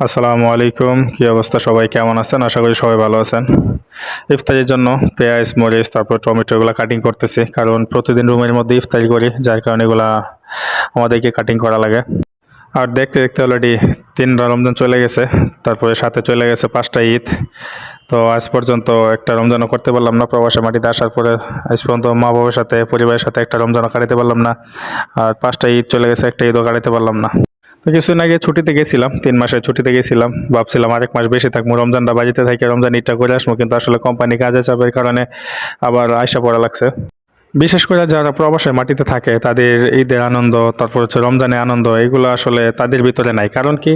আসসালামু আলাইকুম, কি অবস্থা? সবাই কেমন আছেন? আশা করি সবাই ভালো আছেন। ইফতারির জন্য পেঁয়াজ, মরিচ, তারপর টমেটো এগুলা কাটিং করতেছি, কারণ প্রতিদিন রুমের মধ্যে ইফতারি করি, যার কারণে এগুলা আমাদেরকে কাটিং করা লাগে। আর দেখতে দেখতে অলরেডি 3টা রমজান চলে গেছে, তারপরে সাথে চলে গেছে 5টা ঈদ। তো আজ পর্যন্ত একটা রমজানও করতে পারলাম না, প্রবাসে মাটিতে আসার পরে আজ পর্যন্ত মা বাবার সাথে, পরিবারের সাথে একটা রমজানও কাটাতে পারলাম না। আর 5টা ঈদ চলে গেছে, একটা ঈদও কাটাতে পারলাম না। তো কিছুদিন আগে ছুটিতে গেছিলাম, 3 মাসের ছুটিতে গেছিলাম, ভাবছিলাম আরেক মাস বেশি থাকবো, রমজানটা বাড়িতে থেকে রমজান ঈদটা করে আসবো, কিন্তু আসলে কোম্পানি কাজে চাপের কারণে আবার আইসা পড়া লাগছে। বিশেষ করে যারা প্রবাসের মাটিতে থাকে তাদের ঈদের আনন্দ, তারপর হচ্ছে রমজানের আনন্দ, এগুলো আসলে তাদের ভিতরে নাই। কারণ কি,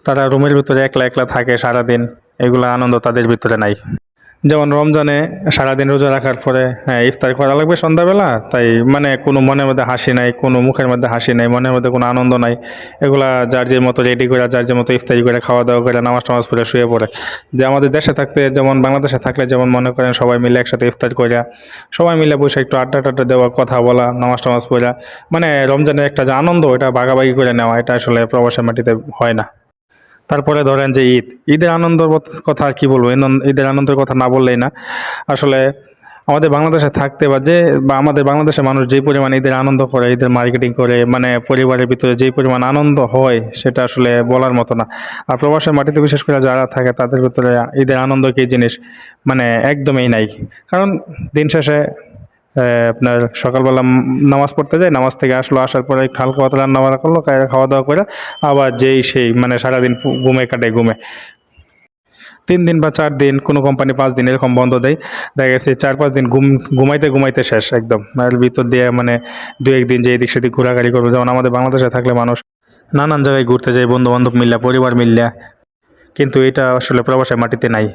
তারা রুমের ভিতরে একলা একলা থাকে সারাদিন, এগুলো আনন্দ তাদের ভিতরে নাই। যেমন রমজানে সারাদিন রোজা রাখার পরে ইফতার করা লাগবে সন্ধ্যাবেলা, তাই মানে কোনো মনের মধ্যে হাসি নাই, কোনো মুখের মধ্যে হাসি নাই, মনের মধ্যে কোনো আনন্দ নাই। এগুলা যার যে মতো রেডি করে, যার যে মতো ইফতারি করে, খাওয়া দাওয়া করে, নামাজ টামাজ পড়ে শুয়ে পড়ে। যে আমাদের দেশে থাকতে, যেমন বাংলাদেশে থাকলে যেমন মনে করেন সবাই মিলে একসাথে ইফতার করে, সবাই মিলে বসে একটু আড্ডা টাড্ডা দেওয়া, কথা বলা, নামাজ টামাজ পড়া, মানে রমজানের একটা যে আনন্দ, এটা ভাগাভাগি করে নেওয়া, এটা আসলে প্রবাসের মাটিতে হয় না। তারপরে ধরেন যে ঈদের আনন্দের কথা আর কি বলবো, ঈদের আনন্দের কথা না বললেই না। আসলে আমাদের বাংলাদেশে থাকতে বা আমাদের বাংলাদেশের মানুষ যে পরিমাণ ঈদের আনন্দ করে, ঈদের মার্কেটিং করে, মানে পরিবারের ভিতরে যে পরিমাণ আনন্দ হয়, সেটা আসলে বলার মতো না। আর প্রবাসের মাটিতে বিশেষ করে যারা থাকে তাদের ভিতরে ঈদের আনন্দ কি জিনিস, মানে একদমই নাই। কারণ দিন শেষে আপনার সকালবেলা নামাজ পড়তে যায়, নামাজ থেকে আসলো, আসার পরে একটু হালকা পাতলা রান্না বান্না করলো, খাওয়া দাওয়া করে আবার যেই সেই মানে সারাদিন ঘুমে কাটে, ঘুমে। 3 দিন বা 4 দিন, কোনো কোম্পানি 5 দিন এরকম বন্ধ দেয়। দেখা গেছে 4-5 দিন ঘুমাইতে ঘুমাইতে শেষ একদম। এর ভিতর দিয়ে মানে 2-1 দিন যে এদিক সেদিক ঘোরাঘুরি করবে। যেমন আমাদের বাংলাদেশে থাকলে মানুষ নানান জায়গায় ঘুরতে যায়, বন্ধু বান্ধব মিল্লা, পরিবার মিল্লা, কিন্তু এটা আসলে প্রবাসের মাটিতে নাই।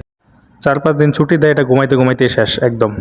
4-5 দিন ছুটি দেয়, এটা ঘুমাইতে ঘুমাইতে শেষ একদম।